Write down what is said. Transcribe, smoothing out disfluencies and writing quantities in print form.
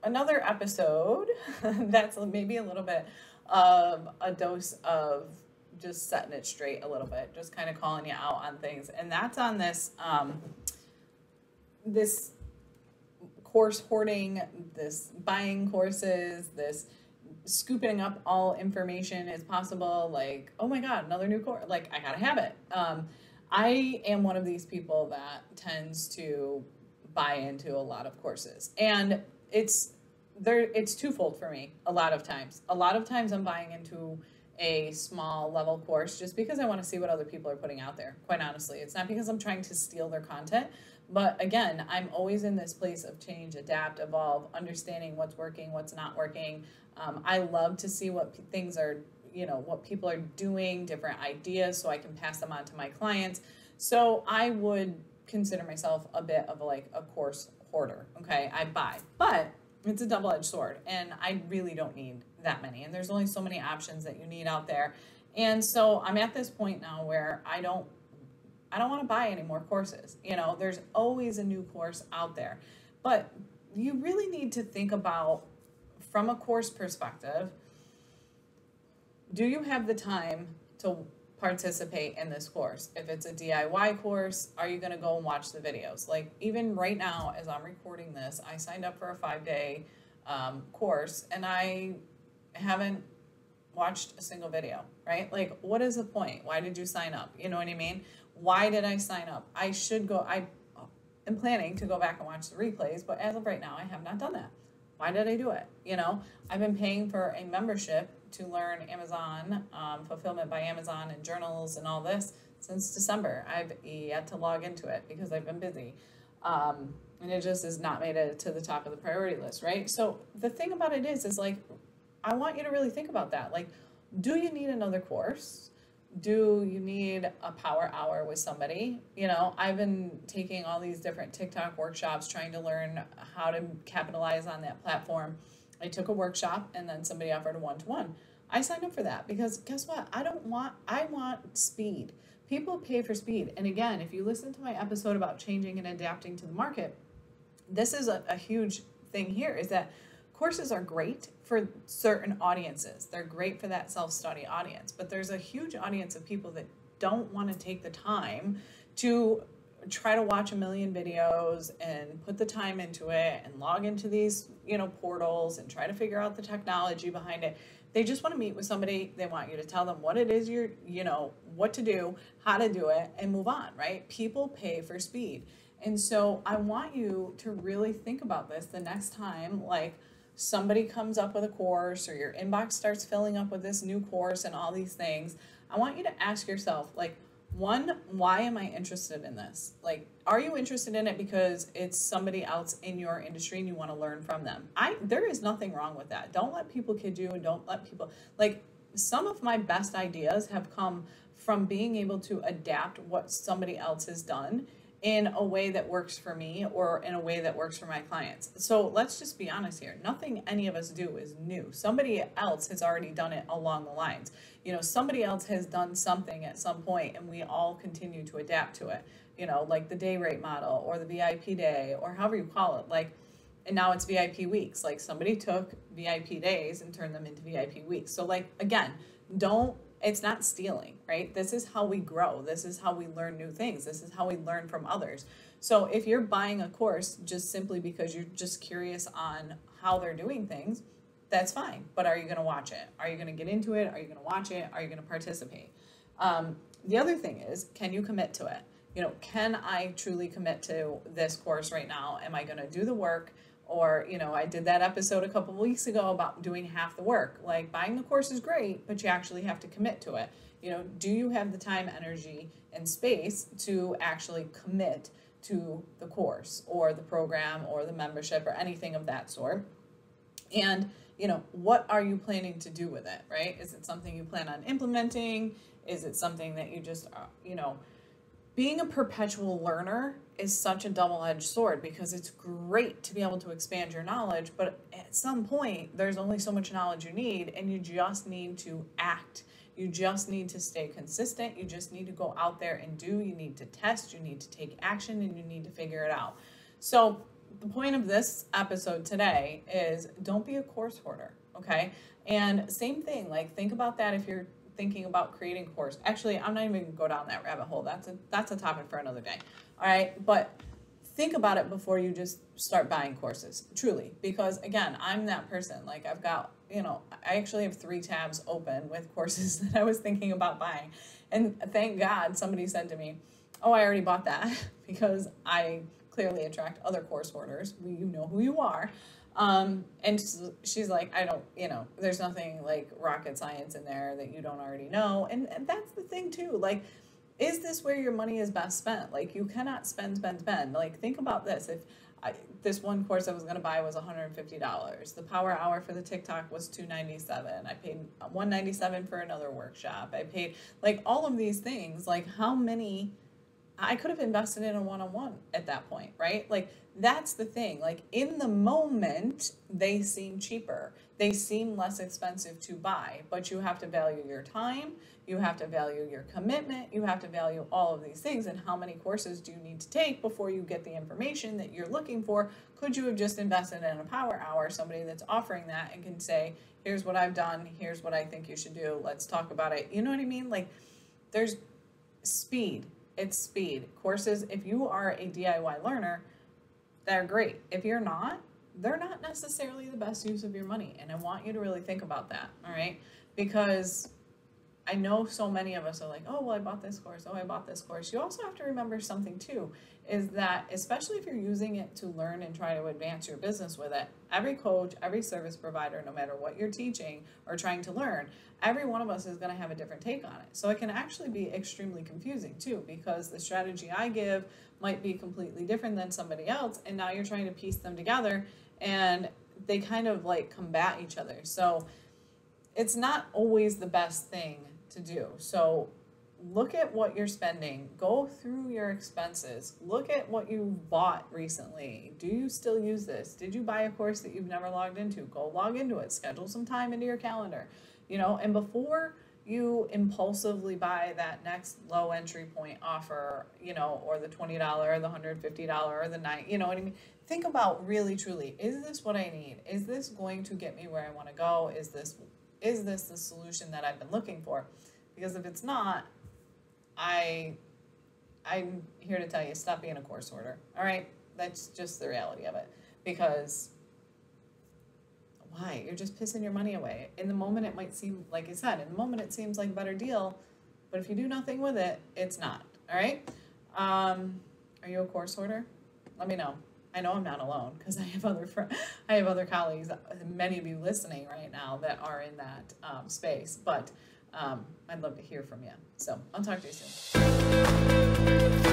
another episode that's maybe a little bit of a dose of just setting it straight a little bit, just kind of calling you out on things. And that's on this, this course hoarding, this buying courses, this scooping up all information as possible. Like, oh my God, another new course. Like, I gotta have it. I am one of these people that tends to buy into a lot of courses, and it's twofold for me. A lot of times I'm buying into a small level course just because I want to see what other people are putting out there. Quite honestly, it's not because I'm trying to steal their content, but again, I'm always in this place of change, adapt, evolve, understanding what's working, what's not working. I love to see what things are, what people are doing, different ideas, so I can pass them on to my clients. So I would consider myself a bit of like a course hoarder. Okay, I buy, but it's a double-edged sword, and I really don't need that many. And there's only so many options that you need out there. And so I'm at this point now where I don't want to buy any more courses. There's always a new course out there, but you really need to think about, from a course perspective, do you have the time to participate in this course? If it's a DIY course, are you going to go and watch the videos? Like, even right now, as I'm recording this, I signed up for a 5-day course, and I haven't watched a single video, right? Like, what is the point? Why did you sign up? You know what I mean? Why did I sign up? I am planning to go back and watch the replays, but as of right now, I have not done that. Why did I do it? I've been paying for a membership to learn Amazon, fulfillment by Amazon and journals and all this since December. I've yet to log into it because I've been busy. And it just has not made it to the top of the priority list, right? So the thing about it is like, I want you to really think about that. Like, do you need another course? Do you need a power hour with somebody? I've been taking all these different TikTok workshops, trying to learn how to capitalize on that platform. I took a workshop, and then somebody offered a one-to-one. I signed up for that because guess what? I want speed. People pay for speed. And again, if you listen to my episode about changing and adapting to the market, this is a huge thing here, is that courses are great for certain audiences. They're great for that self-study audience, but there's a huge audience of people that don't want to take the time to try to watch a million videos and put the time into it and log into these, portals and try to figure out the technology behind it. They just want to meet with somebody. They want you to tell them what it is what to do, how to do it, and move on, right? People pay for speed. And so I want you to really think about this the next time, like, somebody comes up with a course or your inbox starts filling up with this new course and all these things. I want you to ask yourself, like, one, why am I interested in this? Like, are you interested in it because it's somebody else in your industry and you want to learn from them? There is nothing wrong with that. Don't let people kid you, and don't let people, like, some of my best ideas have come from being able to adapt what somebody else has done in a way that works for me or in a way that works for my clients. So let's just be honest here. Nothing any of us do is new. Somebody else has already done it along the lines. Somebody else has done something at some point, and we all continue to adapt to it. Like the day rate model or the VIP day or however you call it. Like, and now it's VIP weeks. Like, somebody took VIP days and turned them into VIP weeks. So, like, again, it's not stealing, right? This is how we grow. This is how we learn new things. This is how we learn from others. So if you're buying a course just simply because you're just curious on how they're doing things, that's fine. But are you going to watch it? Are you going to get into it? Are you going to watch it? Are you going to participate? The other thing is, can you commit to it? Can I truly commit to this course right now? Am I going to do the work? Or, I did that episode a couple of weeks ago about doing half the work. Like, buying the course is great, but you actually have to commit to it. Do you have the time, energy, and space to actually commit to the course or the program or the membership or anything of that sort? And, what are you planning to do with it, right? Is it something you plan on implementing? Is it something that you just, being a perpetual learner is such a double-edged sword, because it's great to be able to expand your knowledge, but at some point there's only so much knowledge you need, and you just need to act. You just need to stay consistent. You just need to go out there and do. You need to test. You need to take action, and you need to figure it out. So the point of this episode today is don't be a course hoarder, okay? And same thing, like think about that if you're thinking about creating a course. Actually, I'm not even gonna go down that rabbit hole. That's a topic for another day. All right, but think about it before you just start buying courses, truly, because again, I'm that person. Like I've got, I actually have 3 tabs open with courses that I was thinking about buying. And thank God somebody said to me, oh, I already bought that because I clearly attract other course hoarders. You know who you are. And she's like, I don't, there's nothing like rocket science in there that you don't already know. And that's the thing too. Like, is this where your money is best spent? Like you cannot spend. Like think about this. If this one course I was going to buy was $150. The power hour for the TikTok was $297. I paid $197 for another workshop. I paid like all of these things. Like how many I could have invested in a one-on-one at that point, right? Like that's the thing. Like in the moment, they seem cheaper. They seem less expensive to buy, but you have to value your time. You have to value your commitment. You have to value all of these things. And how many courses do you need to take before you get the information that you're looking for? Could you have just invested in a power hour, somebody that's offering that and can say, here's what I've done. Here's what I think you should do. Let's talk about it. You know what I mean? Like there's speed. It's speed. Courses, if you are a DIY learner, they're great. If you're not, they're not necessarily the best use of your money. And I want you to really think about that, all right? Because I know so many of us are like, oh, well, I bought this course. Oh, I bought this course. You also have to remember something too, is that especially if you're using it to learn and try to advance your business with it, every coach, every service provider, no matter what you're teaching or trying to learn, every one of us is going to have a different take on it. So it can actually be extremely confusing too, because the strategy I give might be completely different than somebody else. And now you're trying to piece them together and they kind of like combat each other. So it's not always the best thing to do. So look at what you're spending, go through your expenses, look at what you bought recently. Do you still use this? Did you buy a course that you've never logged into? Go log into it, schedule some time into your calendar, and before you impulsively buy that next low entry point offer, or the $20 or the $150 or the $9, you know what I mean? Think about really, truly, is this what I need? Is this going to get me where I want to go? Is this the solution that I've been looking for? Because if it's not, I'm here to tell you, stop being a course hoarder. All right? That's just the reality of it. Because why? You're just pissing your money away. In the moment, it might seem, like I said, in the moment, it seems like a better deal. But if you do nothing with it, it's not. All right? Are you a course hoarder? Let me know. I know I'm not alone because I have other colleagues, many of you listening right now that are in that space. But I'd love to hear from you. So I'll talk to you soon.